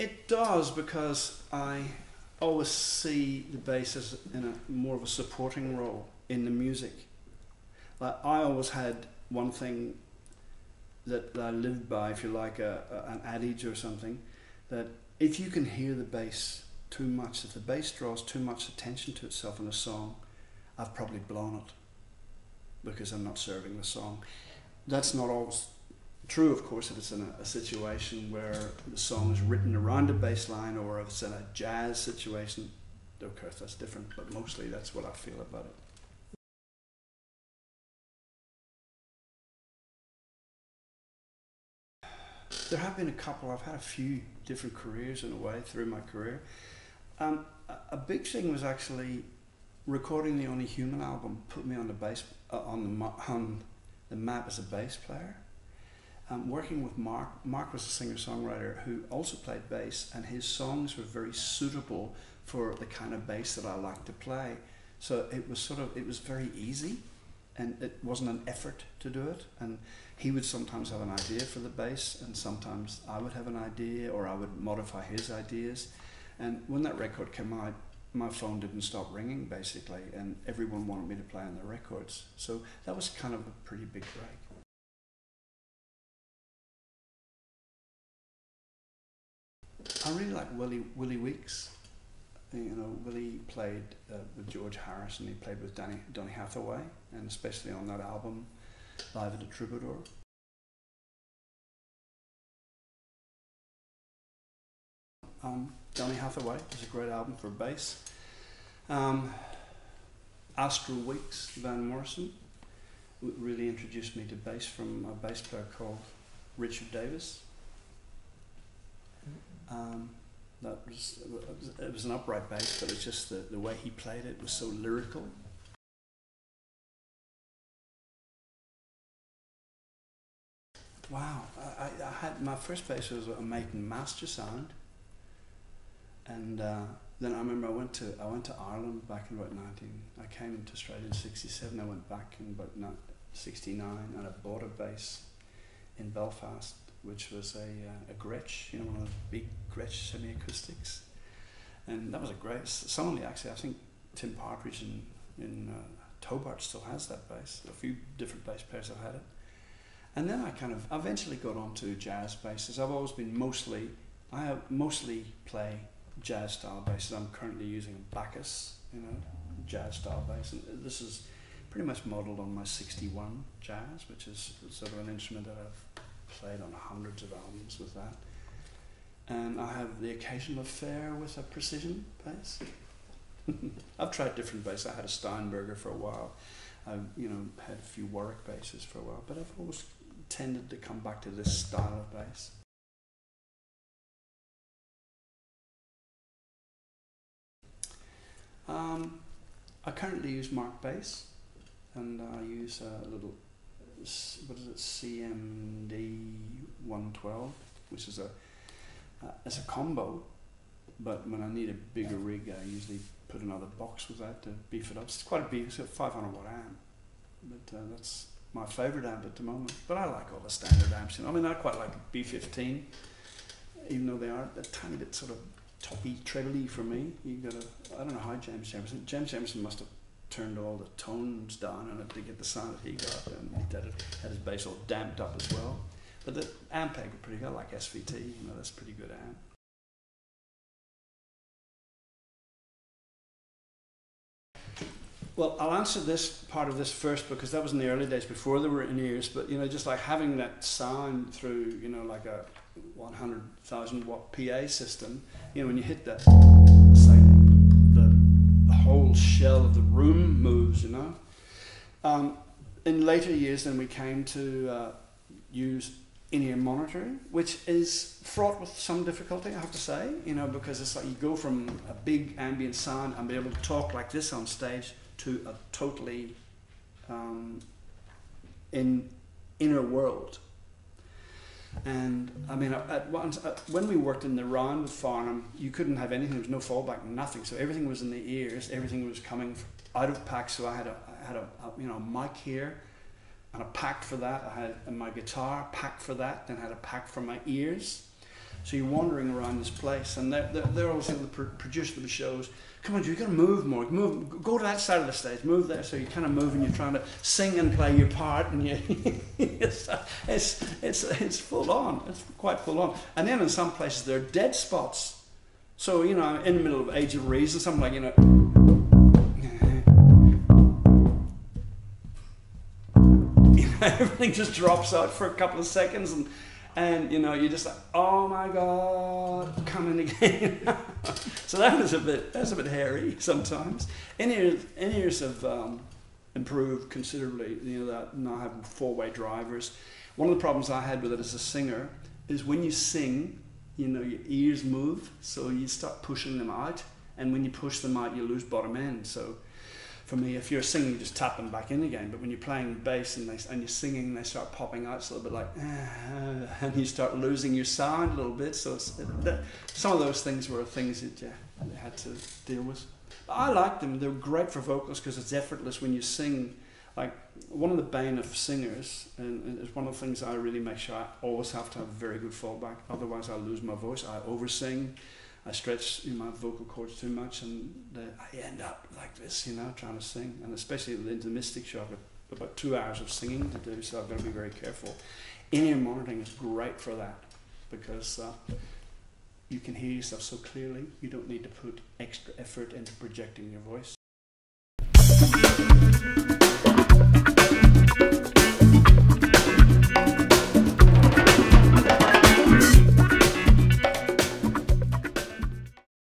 It does, because I always see the bass as in a more of a supporting role in the music. Like, I always had one thing that I lived by, if you like, an adage or something, that if you can hear the bass too much, if the bass draws too much attention to itself in a song, I've probably blown it, because I'm not serving the song. That's not always true, of course, if it's in a situation where the song is written around a bass line, or if it's in a jazz situation. Of course, that's different, but mostly that's what I feel about it. There have been a couple. I've had a few different careers in a way through my career. A big thing was actually recording the Only Human album. Put me on the bass on the map as a bass player. Working with Mark. Mark was a singer-songwriter who also played bass, and his songs were very suitable for the kind of bass that I like to play. So it was very easy, and it wasn't an effort to do it. And he would sometimes have an idea for the bass, and sometimes I would have an idea, or I would modify his ideas. And when that record came out, my phone didn't stop ringing, basically, and everyone wanted me to play on their records. So that was kind of a pretty big break. I really like Willie Weeks. You know, Willie played with George Harrison. He played with Donny Hathaway, and especially on that album, Live at the Troubadour. Donny Hathaway is a great album for bass. Astral Weeks, Van Morrison, really introduced me to bass from a bass player called Richard Davis. It was an upright bass, but it's just the way he played it was so lyrical. Wow, I had my first bass was a Maiden Master Sound, and then I remember I went to Ireland back in about I came to Australia in '67. I went back in about '69, and I bought a bass in Belfast, which was a Gretsch, you know, one of the big Gretsch semi-acoustics. And that was a great, somebody actually, I think Tim Partridge in Tobart still has that bass. A few different bass players have had it. And then I eventually got onto jazz basses. I mostly play jazz style basses. I'm currently using a Bacchus, you know, jazz style bass. And this is pretty much modeled on my 61 Jazz, which is sort of an instrument that I've played on hundreds of albums with that. And I have the occasional affair with a precision bass. I've tried different basses. I had a Steinberger for a while. I had a few Warwick basses for a while, but I've always tended to come back to this style of bass. I currently use Mark bass, and I use a little, CMD 112, which is it's a combo, but when I need a bigger rig, I usually put another box with that to beef it up. It's quite a beef, it's a 500 watt amp, but that's my favourite amp at the moment. But I like all the standard amps, you know. I mean, I quite like a B15, even though they are a tiny bit sort of toppy, trebly for me. I don't know how James Jamerson must have turned all the tones down on it to get the sound that he got, and he had his bass all damped up as well. But the amp peg are pretty good. I like SVT, you know, that's a pretty good amp. Well, I'll answer this part of this first, because that was in the early days before there were in-ears, but you know, just like having that sound through, you know, like a 100,000 watt PA system, you know, when you hit that, it's like the whole shell of the room moves, you know. In later years then we came to use in-ear monitoring, which is fraught with some difficulty, I have to say, you know, because it's like you go from a big ambient sound and be able to talk like this on stage to a totally inner world. And I mean, when we worked in the round with Farnham, you couldn't have anything. There was no fallback, nothing. So everything was in the ears. Everything was coming out of packs. So I had a mic here, and a pack for that. I had my guitar pack for that. Then I had a pack for my ears. So you're wandering around this place, and they're also the producer of the shows. Come on, you got to move more. Move, go to that side of the stage. Move there. So you're kind of moving. You're trying to sing and play your part, and it's full on. It's quite full on. And then in some places there are dead spots. So in the middle of Age of Reason, something like everything just drops out for a couple of seconds, and you're just like, oh my God, coming again. So that's a bit hairy sometimes. In-ears have improved considerably. That now having 4-way drivers. One of the problems I had with it as a singer is when you sing, your ears move, so you start pushing them out, and when you push them out, you lose bottom end. So for me, if you're singing, you just tap them back in again. But when you're playing bass and you're singing, they start popping out. It's a little bit like, and you start losing your sound a little bit. So some of those things were things that you had to deal with. But I like them. They're great for vocals because it's effortless when you sing. Like, one of the bane of singers, and it's one of the things I really make sure I always have to have a very good fallback. Otherwise, I lose my voice. I oversing. I stretch my vocal cords too much, and I end up like this, trying to sing. And especially into the Mystic Show, I've got about 2 hours of singing to do, so I've got to be very careful. In-ear monitoring is great for that, because you can hear yourself so clearly. You don't need to put extra effort into projecting your voice.